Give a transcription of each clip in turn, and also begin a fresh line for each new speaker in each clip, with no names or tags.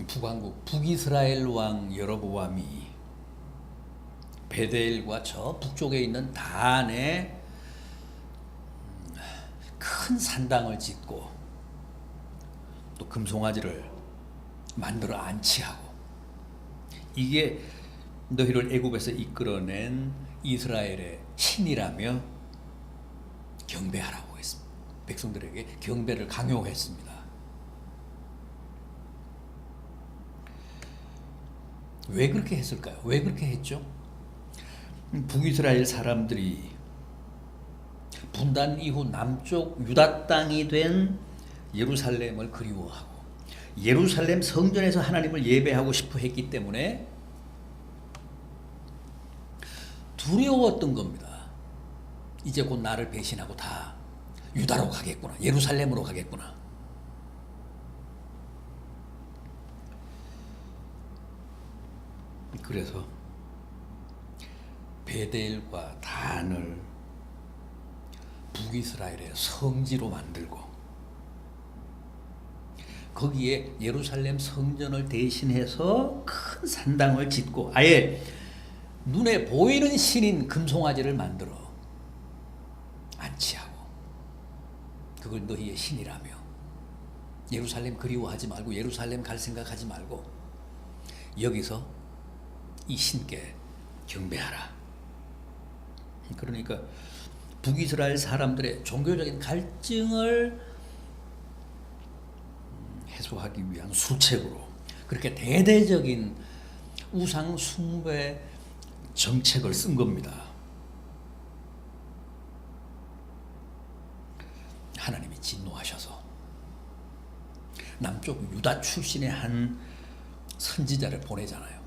북왕국 북이스라엘 왕 여로보암이 베델과 저 북쪽에 있는 단에 큰 산당을 짓고 또 금송아지를 만들어 안치하고, 이게 너희를 애굽에서 이끌어낸 이스라엘의 신이라며 경배하라고 했습니다. 백성들에게 경배를 강요했습니다. 왜 그렇게 했을까요? 왜 그렇게 했죠? 북이스라엘 사람들이 분단 이후 남쪽 유다 땅이 된 예루살렘을 그리워하고 예루살렘 성전에서 하나님을 예배하고 싶어 했기 때문에 두려웠던 겁니다. 이제 곧 나를 배신하고 다 유다로 가겠구나, 예루살렘으로 가겠구나. 그래서 베델과 단을 북이스라엘의 성지로 만들고 거기에 예루살렘 성전을 대신해서 큰 산당을 짓고 아예 눈에 보이는 신인 금송아지를 만들어 안치하고, 그걸 너희의 신이라며, 예루살렘 그리워하지 말고 예루살렘 갈 생각하지 말고 여기서 이 신께 경배하라. 그러니까 북이스라엘 사람들의 종교적인 갈증을 해소하기 위한 수책으로 그렇게 대대적인 우상 숭배 정책을 쓴 겁니다. 하나님이 진노하셔서 남쪽 유다 출신의 한 선지자를 보내잖아요.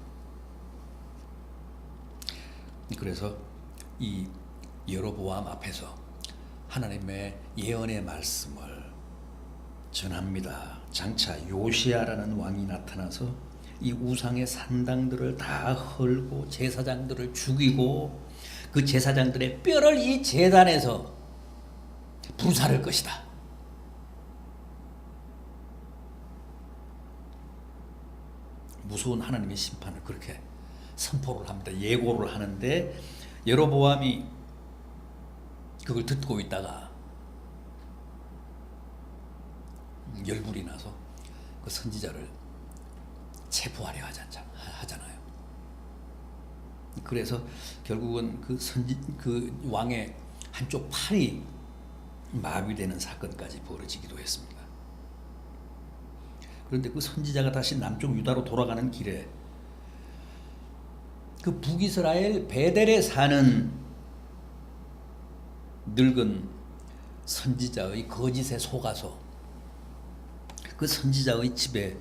그래서 이 여로보암 앞에서 하나님의 예언의 말씀을 전합니다. 장차 요시야라는 왕이 나타나서 이 우상의 산당들을 다 헐고 제사장들을 죽이고 그 제사장들의 뼈를 이 제단에서 불사를 것이다. 무서운 하나님의 심판을 그렇게 선포를 합니다. 예고를 하는데 여로보암이 그걸 듣고 있다가 열불이 나서 그 선지자를 체포하려 하잖아요. 그래서 결국은 그 왕의 한쪽 팔이 마비되는 사건까지 벌어지기도 했습니다. 그런데 그 선지자가 다시 남쪽 유다로 돌아가는 길에 그 북이스라엘 베델에 사는 늙은 선지자의 거짓에 속아서 그 선지자의 집에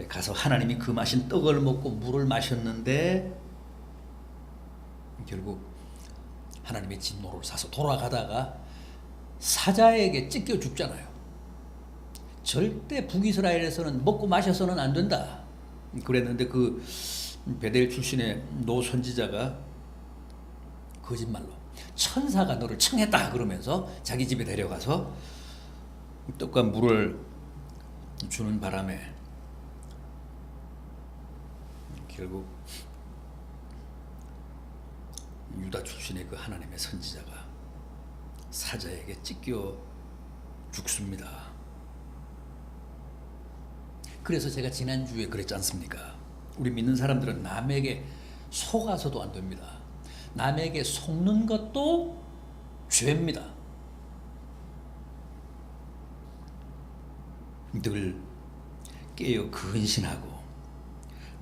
가서 하나님이 금하신 떡을 먹고 물을 마셨는데 결국 하나님의 진노를 사서 돌아가다가 사자에게 찢겨 죽잖아요. 절대 북이스라엘에서는 먹고 마셔서는 안 된다 그랬는데 그 베델 출신의 노 선지자가 거짓말로 천사가 너를 청했다 그러면서 자기 집에 데려가서 떡과 물을 주는 바람에 결국 유다 출신의 그 하나님의 선지자가 사자에게 찢겨 죽습니다. 그래서 제가 지난주에 그랬지 않습니까? 우리 믿는 사람들은 남에게 속아서도 안 됩니다. 남에게 속는 것도 죄입니다. 늘 깨어 근신하고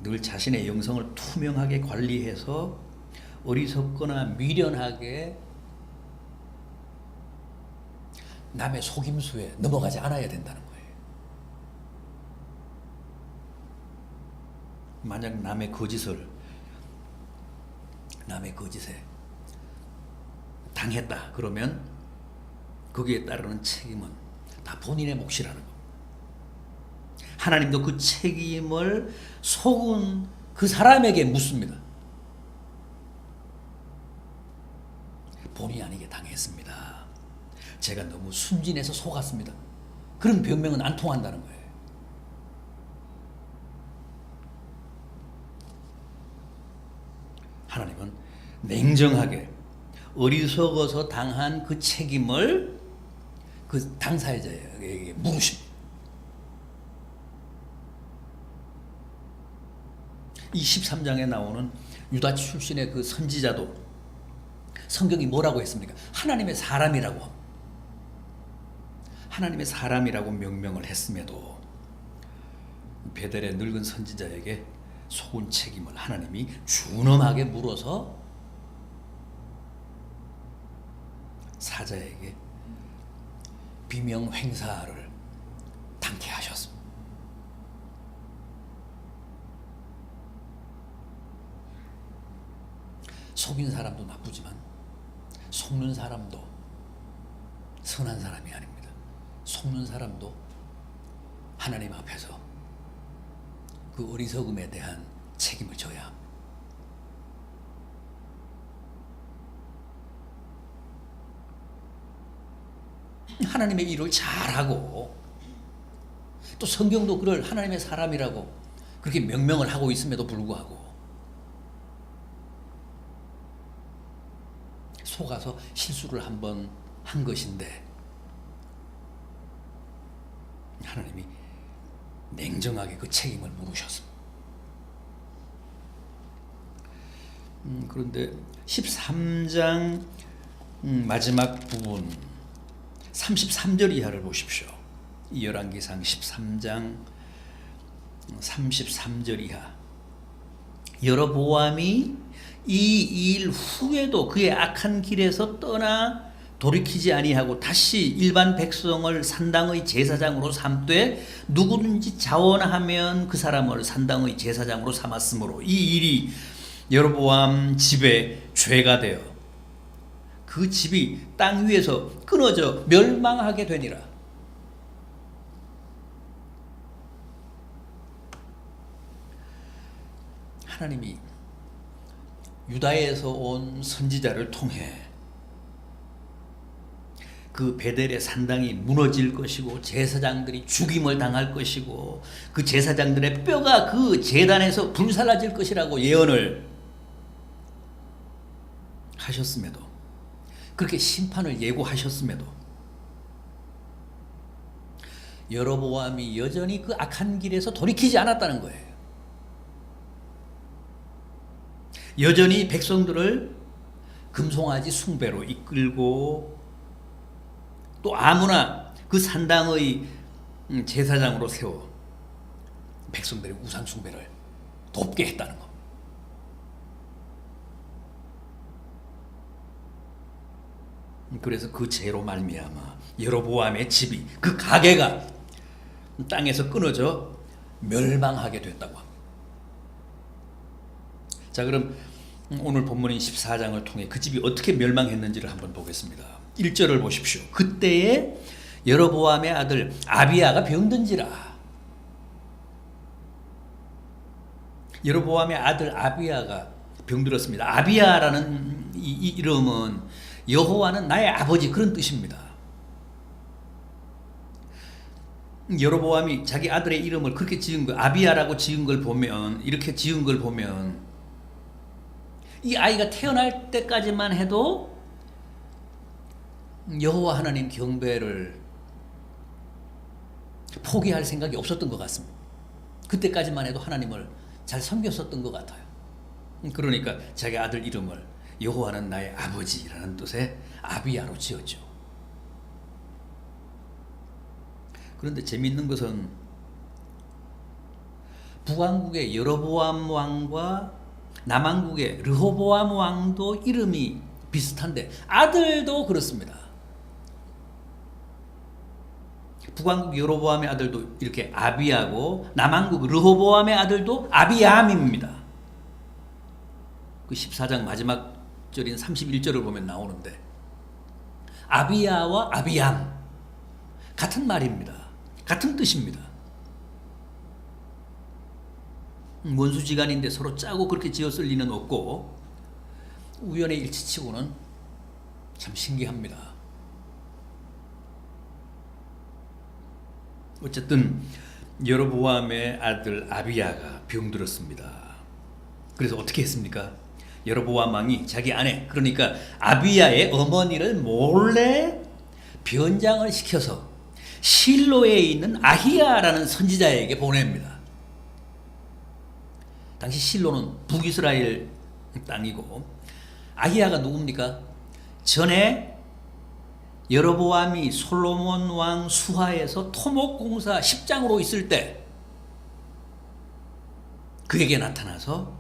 늘 자신의 영성을 투명하게 관리해서 어리석거나 미련하게 남의 속임수에 넘어가지 않아야 된다는 거예요. 만약 남의 거짓에 당했다 그러면 거기에 따르는 책임은 다 본인의 몫이라는 거. 하나님도 그 책임을 속은 그 사람에게 묻습니다. 본의 아니게 당했습니다. 제가 너무 순진해서 속았습니다. 그런 변명은 안 통한다는 거예요. 냉정하게 어리석어서 당한 그 책임을 그 당사자에게 물으십니다. 이 13장에 나오는 유다 출신의 그 선지자도 성경이 뭐라고 했습니까? 하나님의 사람이라고, 하나님의 사람이라고 명명을 했음에도 베델의 늙은 선지자에게 속은 책임을 하나님이 준엄하게 물어서 사자에게 비명 횡사를 당케 하셨습니다. 속인 사람도 나쁘지만 속는 사람도 선한 사람이 아닙니다. 속는 사람도 하나님 앞에서 그 어리석음에 대한 책임을 져야 합니다. 하나님의 일을 잘하고 또 성경도 그를 하나님의 사람이라고 그렇게 명명을 하고 있음에도 불구하고 속아서 실수를 한번 한 것인데 하나님이 냉정하게 그 책임을 물으셨습니다. 그런데 13장 마지막 부분 33절 이하를 보십시오. 열왕기상 13장 33절 이하. 여로보암이 이 일 후에도 그의 악한 길에서 떠나 돌이키지 아니하고 다시 일반 백성을 산당의 제사장으로 삼되 누구든지 자원하면 그 사람을 산당의 제사장으로 삼았으므로 이 일이 여로보암 집에 죄가 되어 그 집이 땅 위에서 끊어져 멸망하게 되니라. 하나님이 유다에서 온 선지자를 통해 그 베델의 산당이 무너질 것이고 제사장들이 죽임을 당할 것이고 그 제사장들의 뼈가 그 제단에서 불살라질 것이라고 예언을 하셨음에도 그렇게 심판을 예고하셨음에도 여로보암이 여전히 그 악한 길에서 돌이키지 않았다는 거예요. 여전히 백성들을 금송아지 숭배로 이끌고 또 아무나 그 산당의 제사장으로 세워 백성들의 우상 숭배를 돕게 했다는 것. 그래서 그 죄로 말미암아 여로보암의 집이 그 가게가 땅에서 끊어져 멸망하게 됐다고 합니다. 자, 그럼 오늘 본문인 14장을 통해 그 집이 어떻게 멸망했는지를 한번 보겠습니다. 1절을 보십시오. 그때에 여로보암의 아들 아비야가 병든지라. 여로보암의 아들 아비야가 병들었습니다. 아비야라는 이 이름은 여호와는 나의 아버지 그런 뜻입니다. 여로보암이 자기 아들의 이름을 그렇게 지은 거, 아비야라고 지은 걸 보면, 이렇게 지은 걸 보면 이 아이가 태어날 때까지만 해도 여호와 하나님 경배를 포기할 생각이 없었던 것 같습니다. 그때까지만 해도 하나님을 잘 섬겼었던 것 같아요. 그러니까 자기 아들 이름을 여호와는 나의 아버지라는 뜻의 아비야로 지었죠. 그런데 재미있는 것은 북왕국의 여로보암 왕과 남왕국의 르호보암 왕도 이름이 비슷한데 아들도 그렇습니다. 북왕국 여로보암의 아들도 이렇게 아비야고 남왕국 르호보암의 아들도 아비암입니다. 그 14장 마지막 절인 31절을 보면 나오는데 아비야와 아비암 같은 말입니다. 같은 뜻입니다. 원수지간인데 서로 짜고 그렇게 지었을 리는 없고 우연의 일치치고는 참 신기합니다. 어쨌든 여로보암의 아들 아비야가 병들었습니다. 그래서 어떻게 했습니까? 여로보암 왕이 자기 아내, 그러니까 아비야의 어머니를 몰래 변장을 시켜서 실로에 있는 아히야라는 선지자에게 보냅니다. 당시 실로는 북이스라엘 땅이고, 아히야가 누굽니까? 전에 여로보암이 솔로몬 왕 수하에서 토목공사 10장으로 있을 때 그에게 나타나서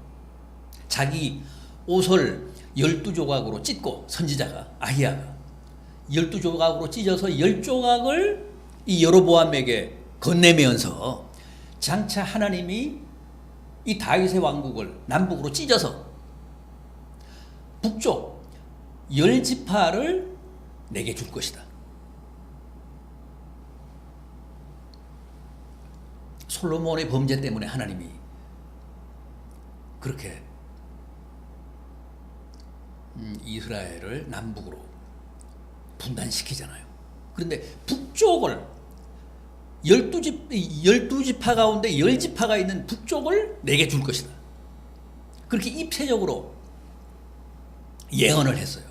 자기 옷을 12조각으로 찢고, 선지자가 아히야가 12조각으로 찢어서 10조각을 이 여로보암에게 건네면서 장차 하나님이 이 다윗의 왕국을 남북으로 찢어서 북쪽 10지파를 내게 줄 것이다. 솔로몬의 범죄 때문에 하나님이 그렇게 이스라엘을 남북으로 분단시키잖아요. 그런데 북쪽을 12지파 가운데 10지파가 있는 북쪽을 내게 줄 것이다. 그렇게 입체적으로 예언을 했어요.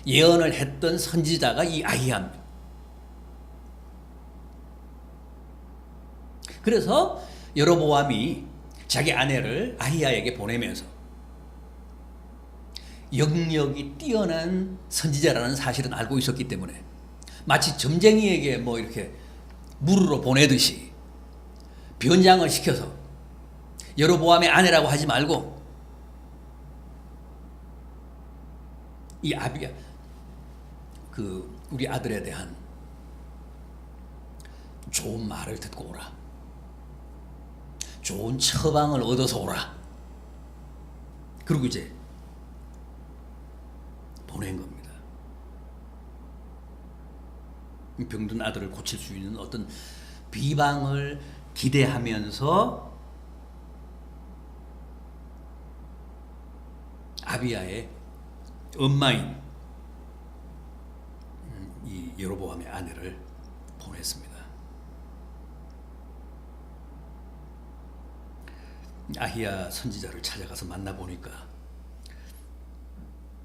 예언을 했던 선지자가 이 아히야입니다. 그래서 여로보암이 자기 아내를 아히야에게 보내면서 영역이 뛰어난 선지자라는 사실은 알고 있었기 때문에 마치 점쟁이에게 뭐 이렇게 물으러 보내듯이 변장을 시켜서 여로보암의 아내라고 하지 말고 이 아비야, 우리 아들에 대한 좋은 말을 듣고 오라, 좋은 처방을 얻어서 오라, 그리고 이제 보낸 겁니다. 병든 아들을 고칠 수 있는 어떤 비방을 기대하면서 아비야의 엄마인 이 여로보암의 아내를 보냈습니다. 아히야 선지자를 찾아가서 만나보니까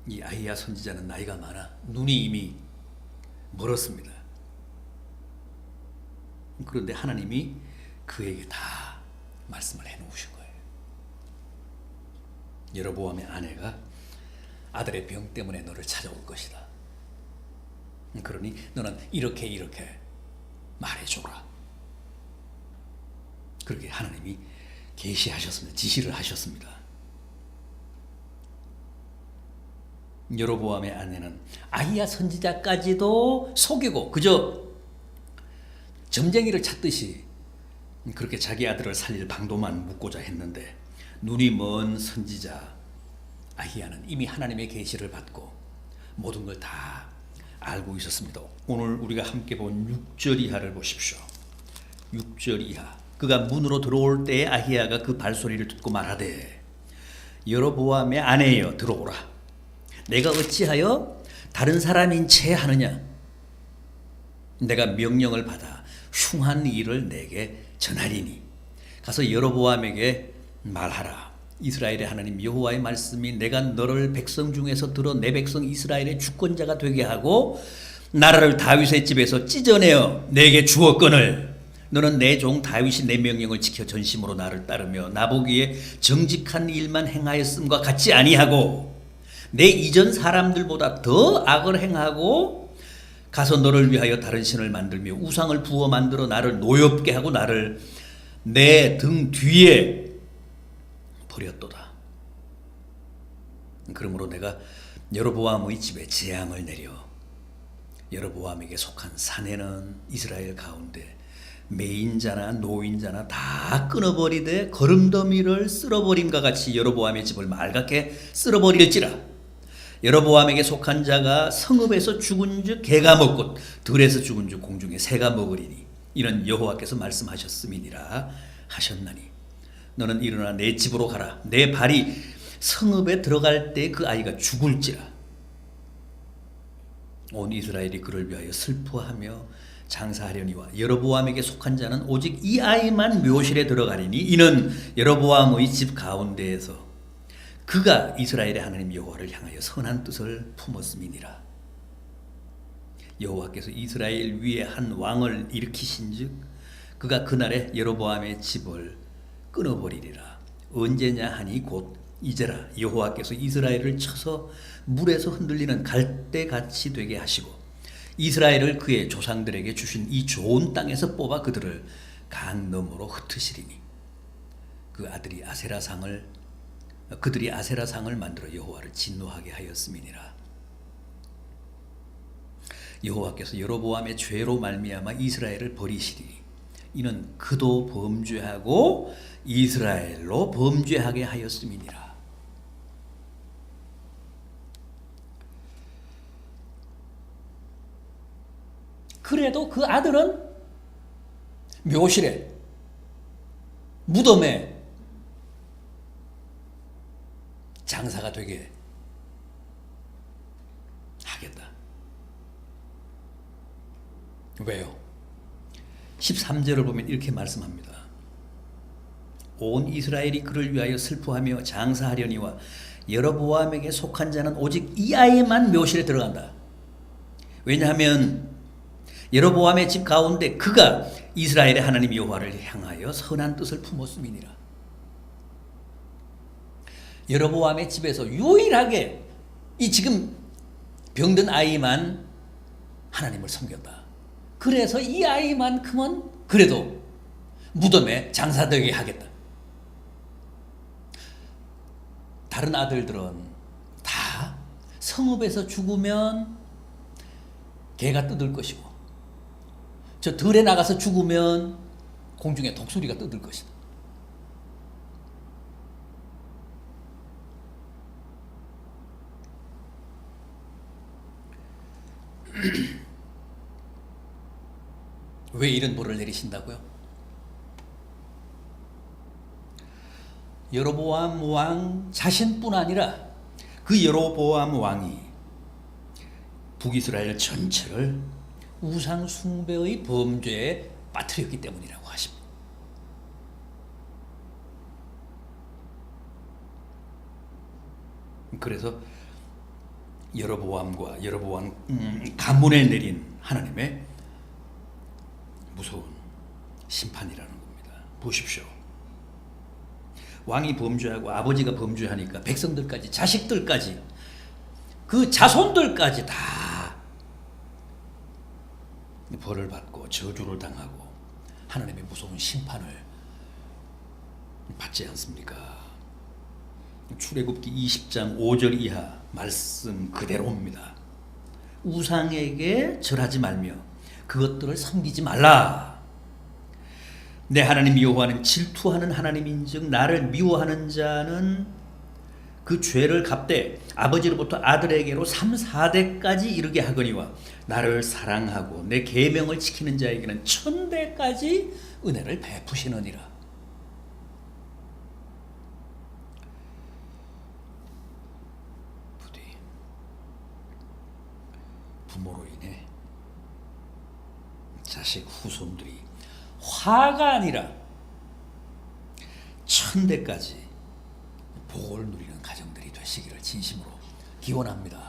이 아히야 선지자는 나이가 많아 눈이 이미 멀었습니다. 그런데 하나님이 그에게 다 말씀을 해놓으신 거예요. 여로보암의 아내가 아들의 병 때문에 너를 찾아올 것이다. 그러니 너는 이렇게 말해줘라. 그렇게 하나님이 계시하셨습니다. 지시를 하셨습니다. 여로보암의 아내는 아히야 선지자까지도 속이고 그저 점쟁이를 찾듯이 그렇게 자기 아들을 살릴 방도만 묻고자 했는데, 눈이 먼 선지자 아히야는 이미 하나님의 계시를 받고 모든 걸 다 알고 있었습니다. 오늘 우리가 함께 본 6절 이하를 보십시오. 6절 이하. 그가 문으로 들어올 때에 아히야가 그 발소리를 듣고 말하되, 여로보암의 아내여 들어오라. 내가 어찌하여 다른 사람인 채 하느냐? 내가 명령을 받아 흉한 일을 내게 전하리니 가서 여로보암에게 말하라. 이스라엘의 하나님 여호와의 말씀이 내가 너를 백성 중에서 들어 내 백성 이스라엘의 주권자가 되게 하고 나라를 다윗의 집에서 찢어내어 내게 주었거늘 너는 내 종 다윗이 내 명령을 지켜 전심으로 나를 따르며 나보기에 정직한 일만 행하였음과 같지 아니하고 내 이전 사람들보다 더 악을 행하고 가서 너를 위하여 다른 신을 만들며 우상을 부어 만들어 나를 노엽게 하고 나를 내 등 뒤에 버렸도다. 그러므로 내가 여로보암의 집에 재앙을 내려 여로보암에게 속한 사내는 이스라엘 가운데 매인자나 노인자나 다 끊어버리되 거름더미를 쓸어버림과 같이 여로보암의 집을 맑게 쓸어버릴지라. 여로보암에게 속한 자가 성읍에서 죽은 즉 개가 먹고 들에서 죽은 즉 공중에 새가 먹으리니 이는 여호와께서 말씀하셨음이니라 하셨나니 너는 일어나 내 집으로 가라. 내 발이 성읍에 들어갈 때 그 아이가 죽을지라. 온 이스라엘이 그를 위하여 슬퍼하며 장사하려니와 여로보암에게 속한 자는 오직 이 아이만 묘실에 들어가리니 이는 여로보암의 집 가운데에서 그가 이스라엘의 하나님 여호와를 향하여 선한 뜻을 품었음이니라. 여호와께서 이스라엘 위에 한 왕을 일으키신즉 그가 그날에 여로보암의 집을 끊어버리리라. 언제냐 하니 곧 이제라. 여호와께서 이스라엘을 쳐서 물에서 흔들리는 갈대같이 되게 하시고 이스라엘을 그의 조상들에게 주신 이 좋은 땅에서 뽑아 그들을 강 너머로 흩으시리니 그들이 아세라상을 만들어 여호와를 진노하게 하였음이니라. 여호와께서 여로보암의 죄로 말미암아 이스라엘을 버리시리니 이는 그도 범죄하고 이스라엘로 범죄하게 하였음이니라. 그래도 그 아들은 묘실에 무덤에 장사가 되게 하겠다. 왜요? 13절을 보면 이렇게 말씀합니다. 온 이스라엘이 그를 위하여 슬퍼하며 장사하려니와 여로보암에게 속한 자는 오직 이 아이만 묘실에 들어간다. 왜냐하면 여로보암의 집 가운데 그가 이스라엘의 하나님 여호와를 향하여 선한 뜻을 품었음이니라. 여로보암의 집에서 유일하게 이 지금 병든 아이만 하나님을 섬겼다. 그래서 이 아이만큼은 그래도 무덤에 장사되게 하겠다. 다른 아들들은 다 성읍에서 죽으면 개가 뜯을 것이고 저 들에 나가서 죽으면 공중에 독수리가 뜯을 것이다. 왜 이런 벌을 내리신다고요? 여로보암 왕 자신뿐 아니라 그 여로보암 왕이 북이스라엘 전체를 우상 숭배의 범죄에 빠뜨렸기 때문이라고 하십니다. 그래서 여로보암과 여로보암 가문에 내린 하나님의 무서운 심판이라는 겁니다. 보십시오. 왕이 범죄하고 아버지가 범죄하니까 백성들까지 자식들까지 그 자손들까지 다 벌을 받고 저주를 당하고 하나님의 무서운 심판을 받지 않습니까? 출애굽기 20장 5절 이하 말씀 그대로입니다. 우상에게 절하지 말며 그것들을 섬기지 말라. 내 하나님 여호와는 질투하는 하나님인즉 나를 미워하는 자는 그 죄를 갚되 아버지로부터 아들에게로 3, 4대까지 이르게 하거니와 나를 사랑하고 내 계명을 지키는 자에게는 1000대까지 은혜를 베푸시느니라. 부디 부모로 인해 자식 후손들이 화가 아니라 1000대까지 복을 누리는 가정들이 되시기를 진심으로 기원합니다.